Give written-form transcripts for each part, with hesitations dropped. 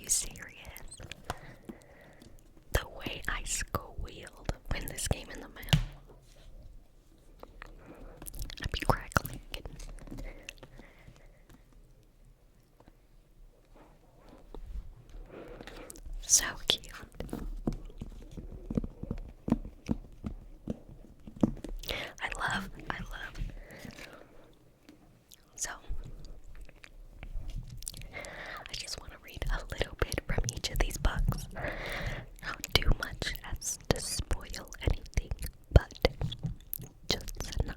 you serious? The way I squealed when this came in the mail. I'd be crackling. So cute. I love. So, I just want to read a little bit from each of these books. Not too much as to spoil anything, but just enough.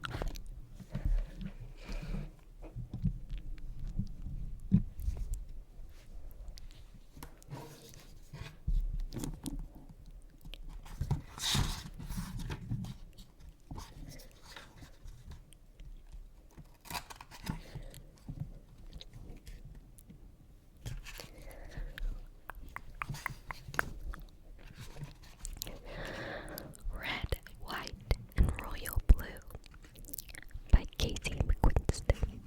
Red, White, and Royal Blue by Casey McQuiston.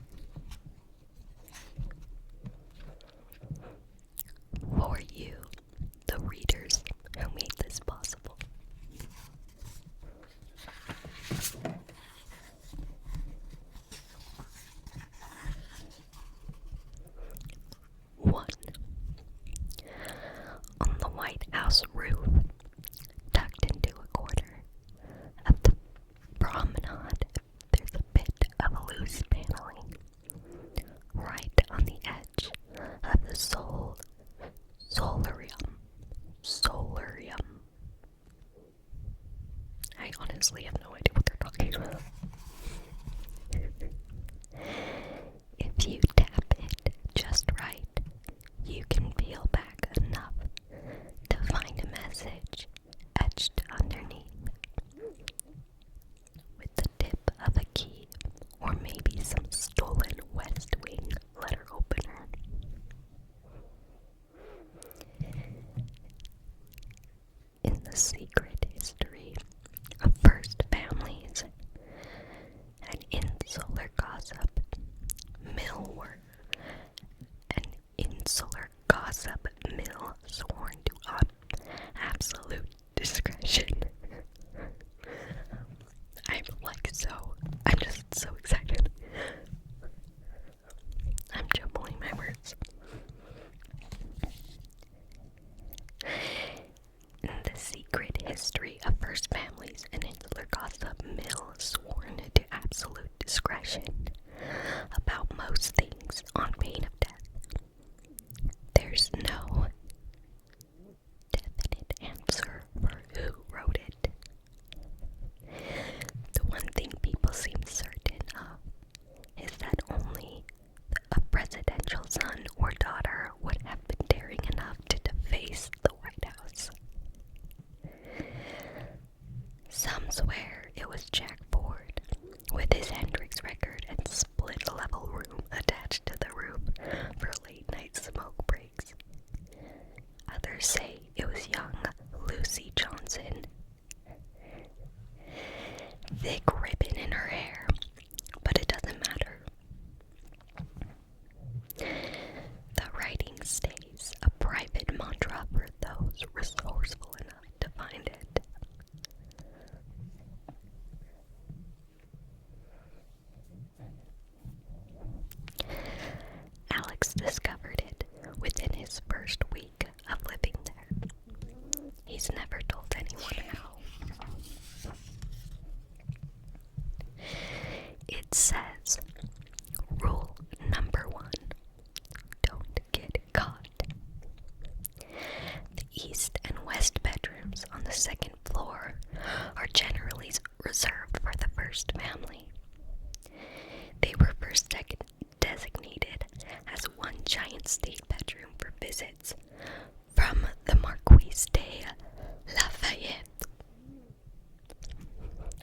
For you, the readers who made this possible. One. On the White House roof, tucked into a corner of the promenade, there's a bit of loose paneling. Right on the edge of the solarium. I honestly have no idea what they're talking about. If you tap it just right, you can peel back enough to find a message etched underneath with the tip of a key or maybe some stolen West Wing letter opener. In the secret history of first families and insular gossip, mill sworn to absolute discretion. I'm just so excited. I'm jumbling my words. In the secret history of first families and insular gossip, mill sworn to absolute discretion about most things on pain of death. There's no definite answer for who wrote it. The one thing people seem certain of is that only a presidential son or daughter would have been daring enough to deface the White House. Some swear it was Jack Ford with his Hendrix record and split-level room attached to the roof for late-night smoke breaks. Others say it was young Lucy Johnson. Thick ribbon in her hair, but it doesn't matter. The writing stays a private mantra for those resourceful enough to find it. Alex discovered it within his first week of living there. He's never told anyone how. It says, rule number 1, don't get caught. The east and west bedrooms on the second floor are generally reserved for the first family. They were first designated as one giant state bedroom for visits from the Marquis de Lafayette.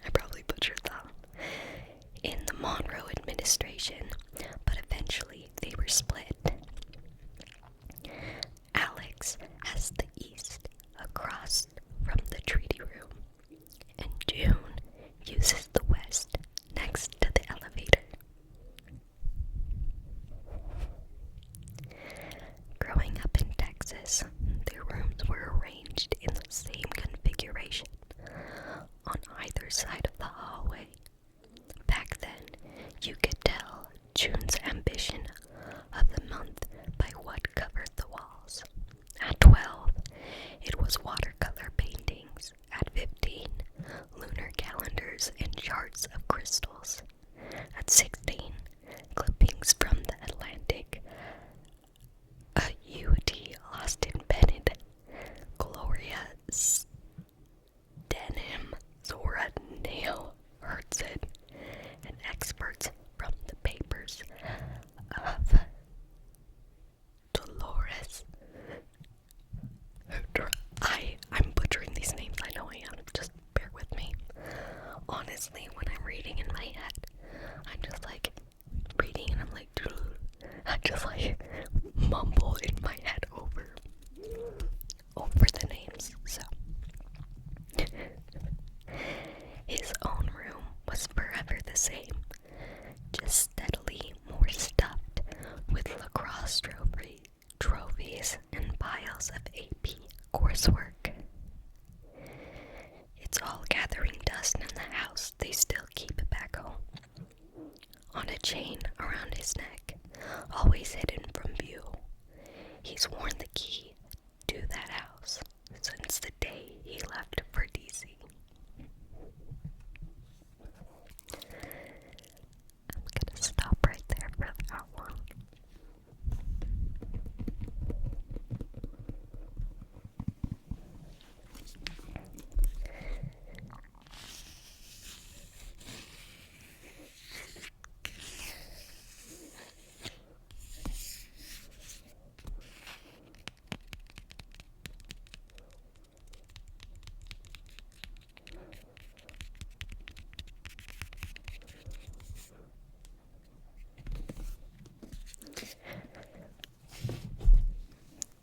I probably butchered that. In the Monroe administration, but eventually they were split. Alex has the east across from the treaty room, and June uses the west next to the elevator. Growing up in Texas, Austin Bennett, Gloria Steinem, Zora Neale Hertzog, and experts from the papers of Dolores. I'm butchering these names, I know I am, just bear with me. Honestly, when I'm reading in my head, I'm just like reading and I'm like, I just like mumble in my head over the names. So his own room was forever the same, just steadily more stuffed with lacrosse trophies and piles of AP coursework. It's all gathering dust in the house they still keep back home. On a chain around his neck, always hidden from view, he's worn the key to that house since the day he left for DC. I'm gonna stop right there for that one.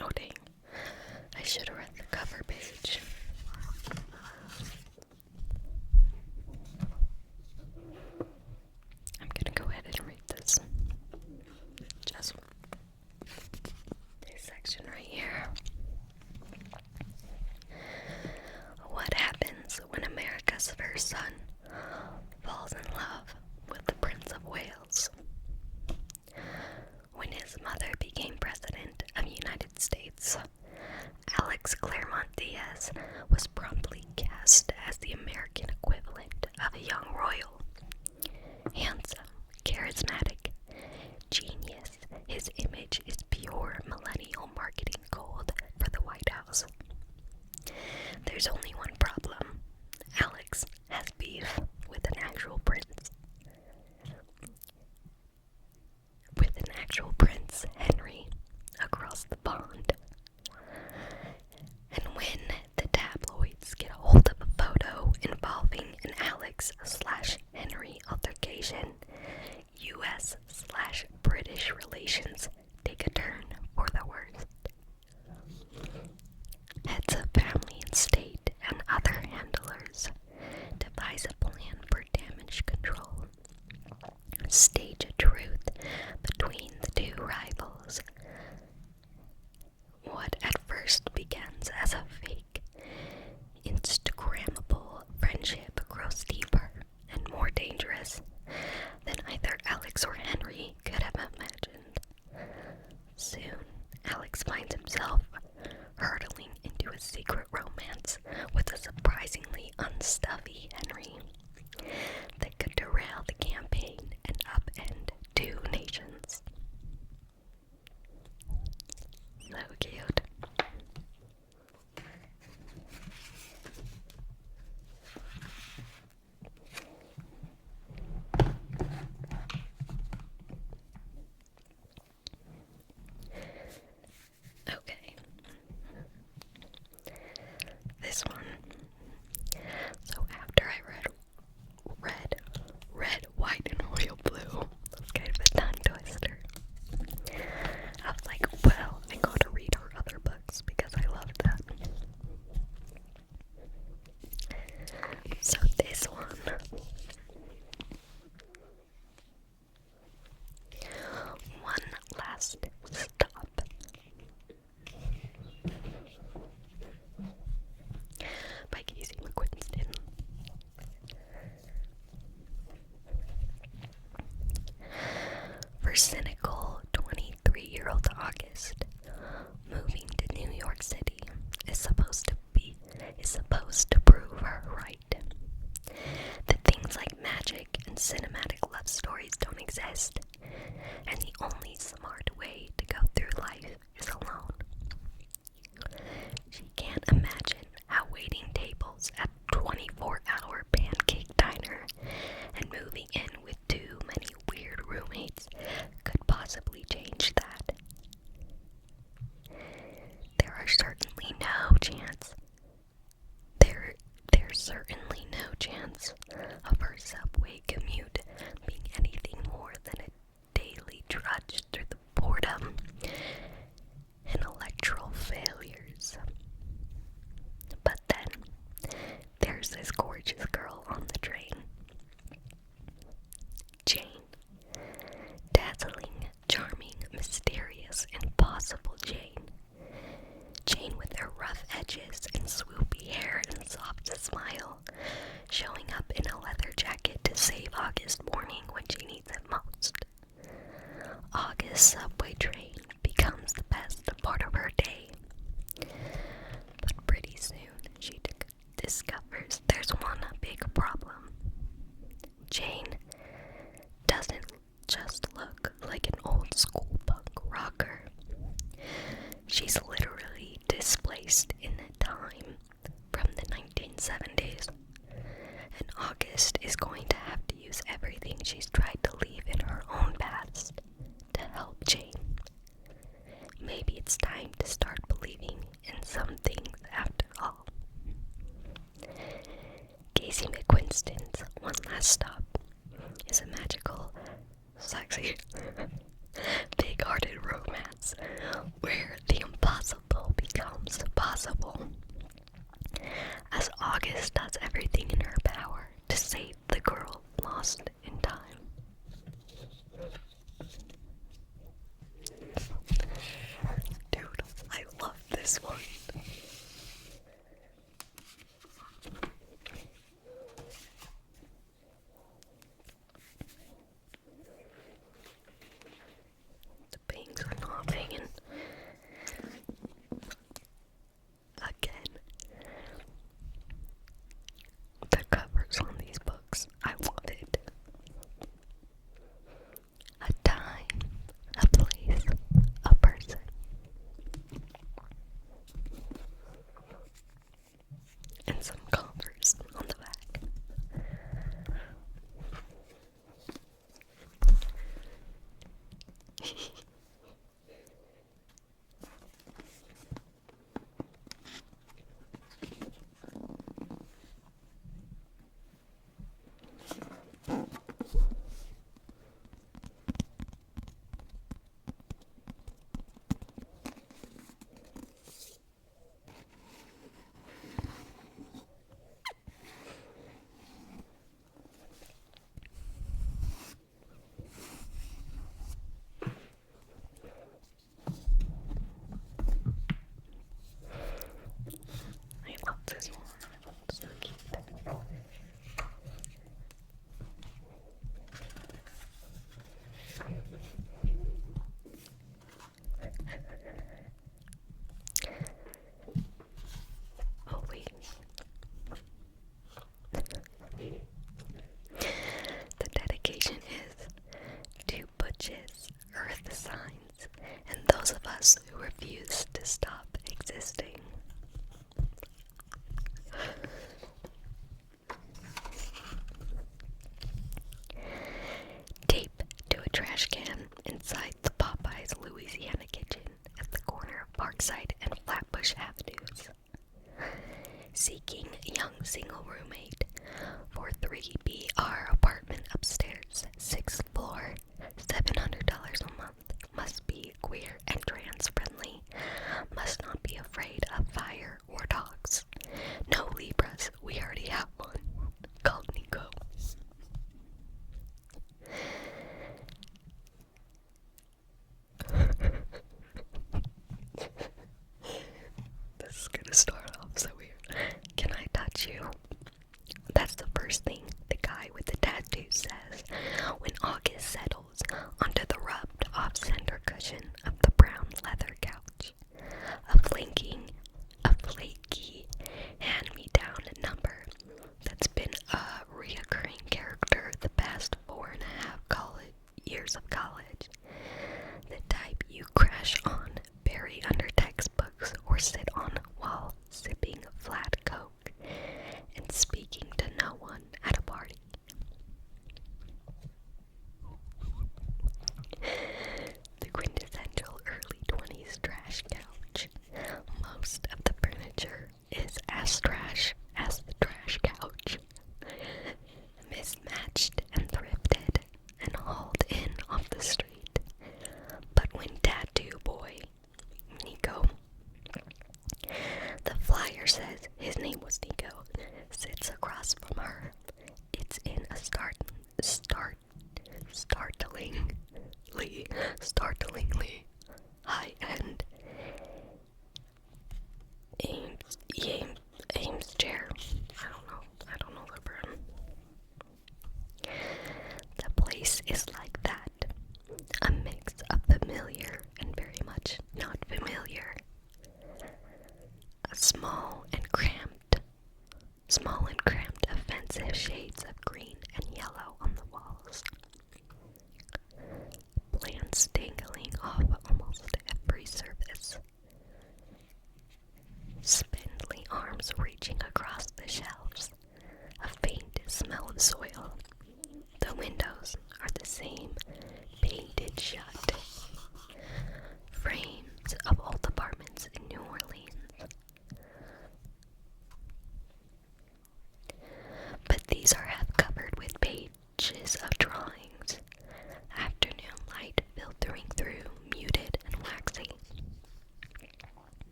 Oh dang, I should have read the cover page. I'm gonna go ahead and read this. Just this section right here. What happens when America's first son falls in love with the Prince of Wales? When his mother became president of the United States, Alex Claremont Diaz was promptly cast as the American equivalent of a young royal. Handsome, charismatic, genius, his image is pure millennial marketing gold for the White House. There's only one problem. Alex has beef with an actual prince. Henry, across the pond. And when the tabloids get a hold of a photo involving an Alex/Henry altercation, US/British relations take a turn for the worst. Heads of family and state and other handlers devise a plan for damage control. Stage a truth between the two rivals. What at first begins as a fake, Instagrammable friendship grows deeper and more dangerous than either Alex or Henry could have imagined. Soon, Alex finds himself hurtling into a secret romance with a surprisingly unstuffy Henry that could derail the campaign and upend two nations. So cute. Okay. This one. So after I read red, white, and royal blue, that's kind of a tongue twister. I was like, well, I gotta read her other books because I love that. So this one. One last stop. By Casey McQuiston. For cynical 23-year-old August, moving to New York City is supposed to prove her right. That things like magic and cinematic love stories don't exist, and the only smart way to go through life is alone. impossible Jane. Jane with her rough edges and swoopy hair and soft smile, showing up in a leather jacket to save August morning when she needs it most. August's subway train becomes the best part of her day. But pretty soon she discovers there's one big problem. Jane doesn't just look like an old school punk rocker. She's literally displaced in time from the 1970s, and August is going to have to use everything she's tried to leave in her own past to help Jane. Maybe it's time to start believing in some things after all. Casey McQuiston's One Last Stop is a magical, sexy, big-hearted romance where the impossible becomes possible, as August does everything in her power to save the girl lost in time. Dude, I love this one. The bangs are not banging. Again, the covers on these books, I love it. A time, a place, a person. And some Converse on the back. I love this one. It's so cute. Oh wait. The dedication is to butches, earth signs, and those of us who refuse to stop existing. Tape to a trash can inside the Popeyes Louisiana kitchen at the corner of Parkside and Flatbush Avenues. Seeking young single roommate for 3BR apartment upstairs, 6th floor, $700 a month. Must be queer and trans friendly. Must not be afraid of fire or dogs. No Libras, we already have one. Called Nico. This is gonna start off so weird. Can I touch you? That's the first thing the guy with the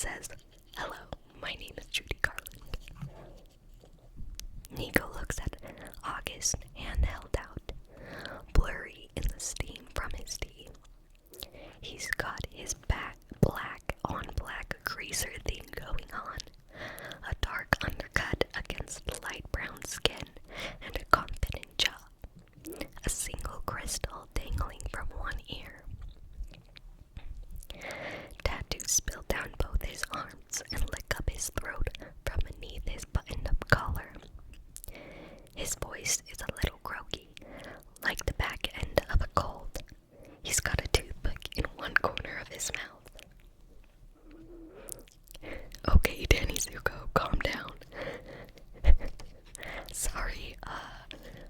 says, "Hello, my name is Judy Garland." Nico looks at August, hand held out, blurry in the steam from his tea. He's got his black on black greaser thing going on, a dark undercut against light brown skin, and a confident jaw, a single crystal dangling from one ear. Tattoos spill down both his arms and lick up his throat from beneath his buttoned-up collar. His voice is a little croaky, like the back end of a cold. He's got a toothpick in one corner of his mouth. "Okay, Danny Zuko, calm down." "Sorry,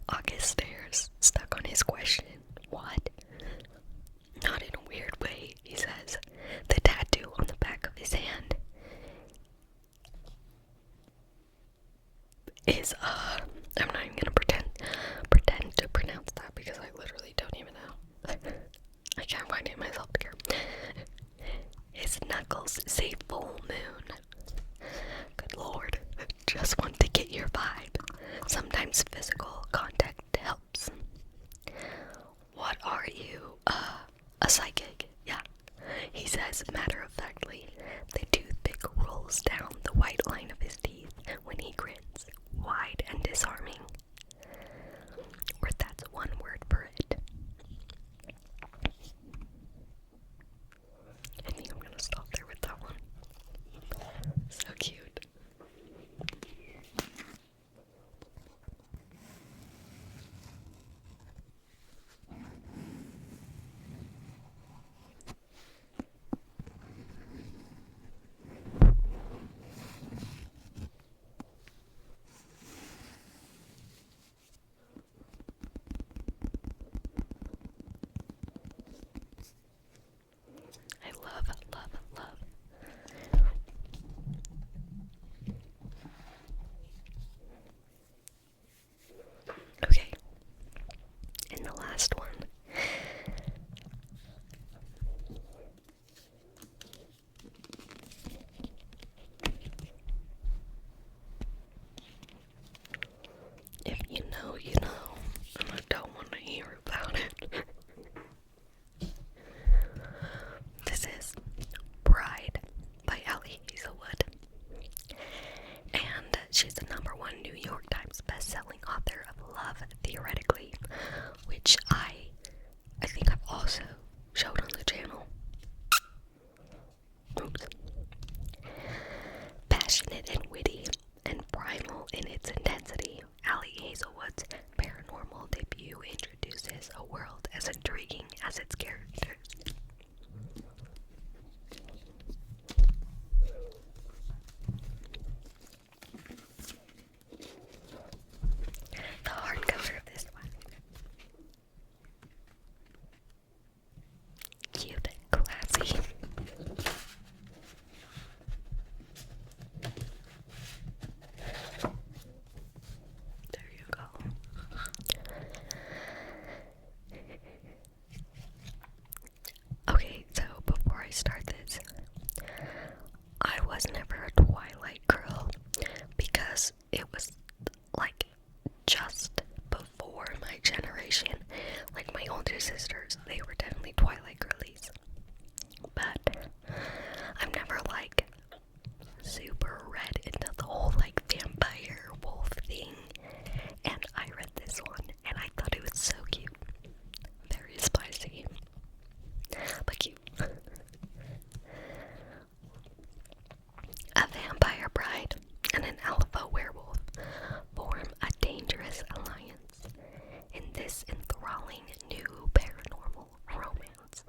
August stares, stuck on his question. "What?" "Not in a weird way," he says, the tattoo on the back of his hand is, I'm not even gonna pretend to pronounce that because I literally don't even know. I can't find it myself here. His knuckles say full moon. Good lord, just want to get your vibe. Sometimes physical contact helps. "What are you, a psychic?" "Yeah," he says matter-of-factly. The toothpick rolls down the white line of his teeth when he grins, wide and disarming. Or that's one word for it. I think I'm gonna stop there with that one. So cute. I love. Okay, and the last one. If you know, you know, and I don't want to hear about it. This is Bride by Allie Hazelwood. And she's the #1 New York Times best-selling author of Love Theoretically, which I think I've also showed on the channel. Oops. Passionate and witty and primal in its intensity, Allie Hazelwood's paranormal debut introduces a world as intriguing as its characters. The hardcover of this one. Cute, classy. There you go. Okay, so before I start this, I was never a Twilight girl because it was like just before my generation. Like my older sisters, they were definitely Twilight girlies. But I'm never like super read into the whole like vampire wolf thing. And I read this one and I thought it was so cute. Very spicy. But cute. A vampire bride and an alpha werewolf form a dangerous alliance in this enthralling new paranormal romance.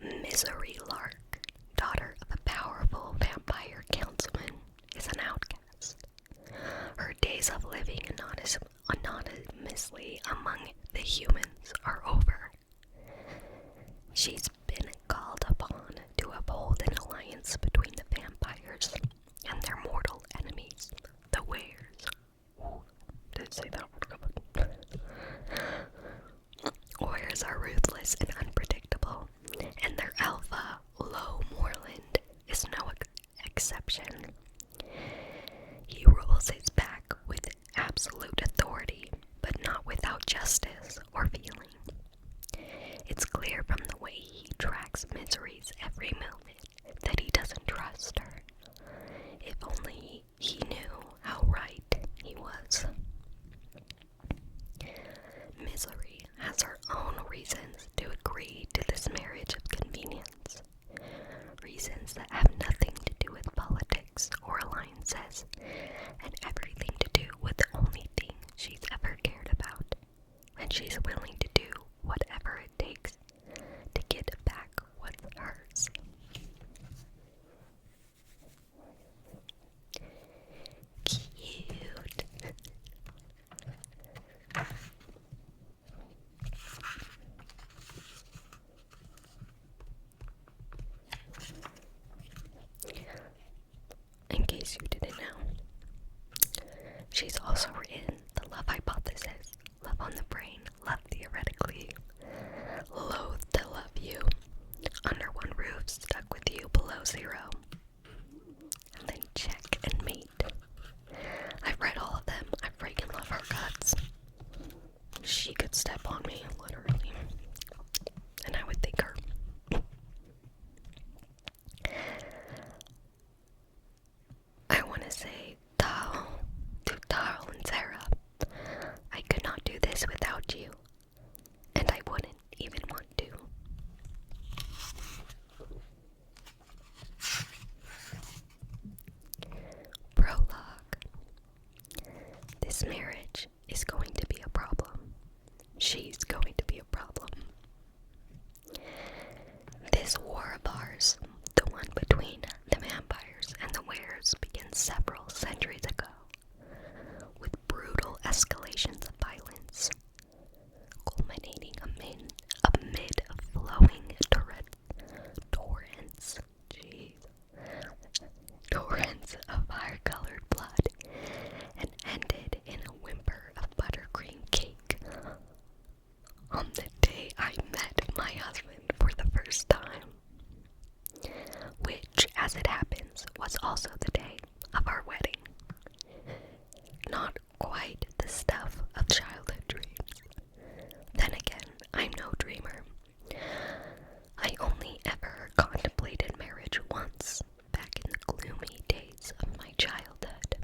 Misery Lark, daughter of a powerful vampire councilman, is an outcast. Her days of living anonymously among the humans are over. She's been called upon to uphold an alliance between the vampires and their mortal enemies, the Wares. Didn't say that word. Warriors are ruthless and unpredictable, and their alpha, low moral deception. He rolls his back with absolute authority, but not without justice or feeling. It's clear from the way he tracks Misery's every movement that he doesn't trust her. If only he knew how right he was. Misery has her own reasons to agree to this marriage of convenience. Reasons that have nothing to do with politics or alliances, and everything to do with the only thing she's ever cared about, and she's willing to do whatever it takes to get back what's hers. Cute. In case you didn't know, she's also written The Love Hypothesis, Love on the Brain, Love Theoretically, Loathe to Love You, Under One Roof, Stuck with You, Below Zero, and then Check and Mate. I've read all of them. I freaking love her guts. She could step on me, literally, and I would thank her. I want to say to Tal and Sarah, I could not do this without you, and I wouldn't even want to. Prologue. This marriage is going to be a problem. She's going to be a problem. This war of ours, the one between the vampires and the wares, began several centuries ago, with brutal escalations of violence, culminating amid flowing torrents of fire-colored blood, and ended in a whimper of buttercream cake on the day I met my husband for the first time, which, as it happens, was also the day of our wedding. Not quite the stuff of childhood dreams. Then again, I'm no dreamer. I only ever contemplated marriage once, back in the gloomy days of my childhood.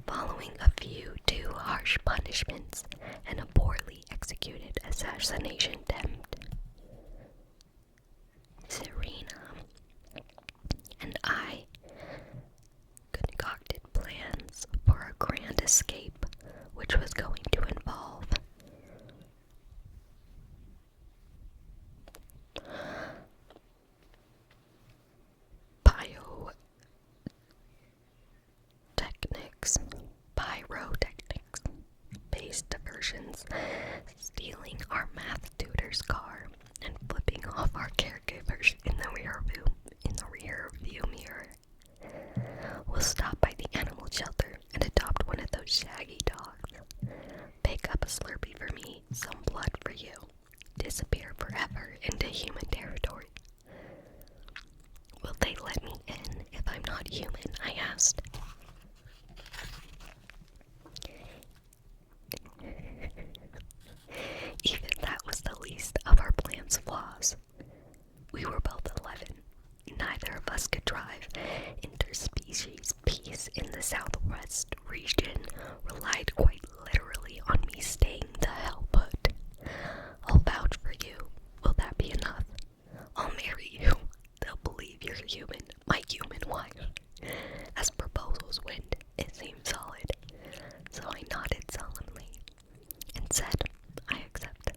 Following a few too harsh punishments and a poorly executed assassination attempt, Serena and I concocted plans for a grand escape, which was going to involve pyrotechnics, based diversions, stealing our math tutor's car, and flipping off our caregivers in the rear view mirror. We'll stop by the animal shelter and adopt one of those shaggy dogs. Pick up a Slurpee for me, some blood for you. Disappear forever into human territory. Will they let me in if I'm not human? I asked. Even that was the least of our plan's flaws. We were both 11. Neither of us could drive. Interspecies peace in the southwest region relied quite literally on me staying the hell put. I'll vouch for you. Will that be enough? I'll marry you. They'll believe you're human, my human wife. As proposals went, it seemed solid. So I nodded solemnly and said, I accept.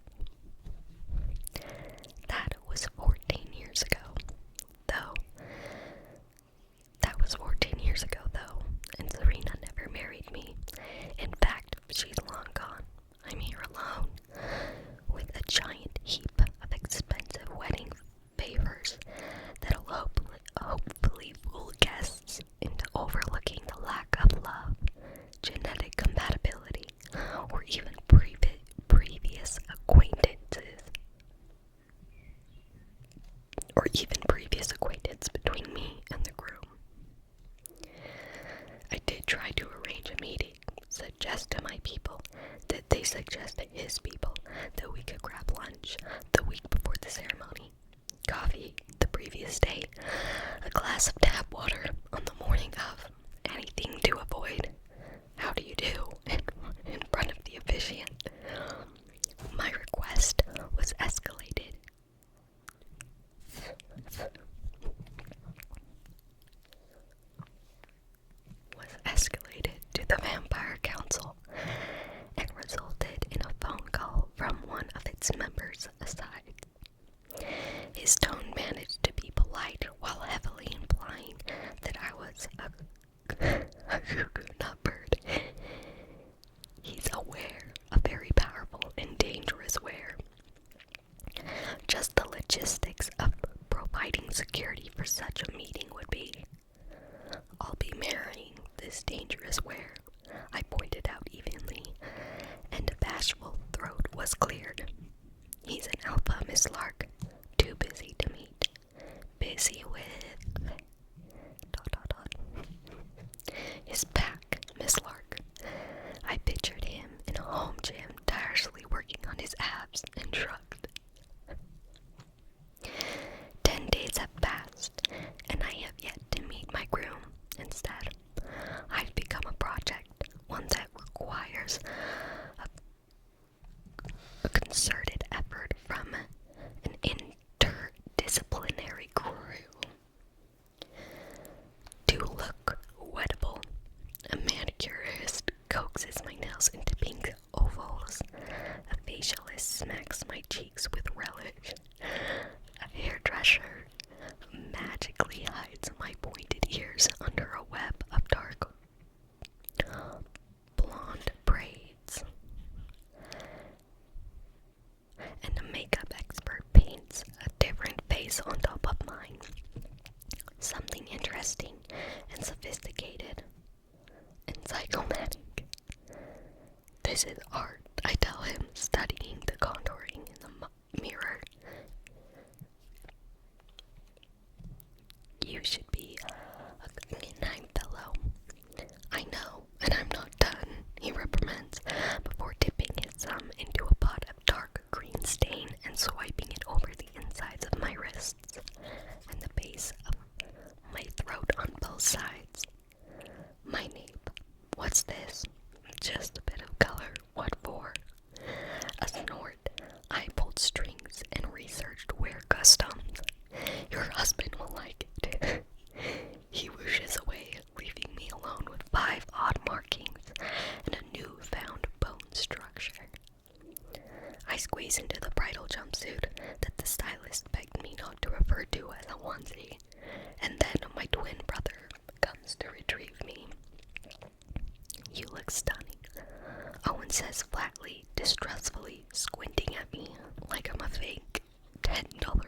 That was 14 years ago, though. And Serena never married me. In fact, she's long gone. I'm here alone, with a giant heap of expensive wedding favors that'll hopefully fool guests into overlooking the lack of love, genetic compatibility, or even previous acquaintance between me and the groom. his people that we could grab lunch the week before the ceremony, coffee the previous day, a glass of tap water on the morning of, anything to avoid "how do you do" in front of the officiant. My request was escalated. To the Vampire Council and resulted in a phone call from one of its members aside. His tone managed to be polite while heavily implying that I was a cuckoo nut bird. He's aware, a very powerful and dangerous where. Just the logistics of providing security for such a meeting would be. "I'll be marrying this dangerous where," I pointed out evenly, and a bashful throat was cleared. "He's an alpha, Miss Lark. Too busy to meet. Busy with... ... his pack, Miss Lark." I pictured him in a home gym tirelessly working on his abs and shrugged. 10 days have passed, and I have yet to meet my groom. Instead, I've become a project, one that requires a concerted effort from an interdisciplinary crew. To look wettable, a manicurist coaxes my nails into pink ovals, a facialist smacks my cheeks with relish, a hairdresser magically hides my pointed ears under a web of dark blonde braids, and a makeup expert paints a different face on top of mine. Something interesting and sophisticated and psychomatic. "This is art," I tell him, studying the contouring in the mirror. "You should be a canine fellow." "I know, and I'm not done," he reprimands, before dipping his thumb into a pot of dark green stain and swiping it over the insides of my wrists and the base of my throat on both sides. "My nape. What's this?" "Just a bit of color. What for?" A snort. I pulled strings and researched where customs. "Your husband will like it." He whooshes away, leaving me alone with 5 odd markings and a newfound bone structure. I squeeze into the bridal jumpsuit that the stylist begged me not to refer to as a onesie, and then my twin brother comes to retrieve me. "You look stunning," Owen says flatly, distrustfully, squinting at me like I'm a fake $10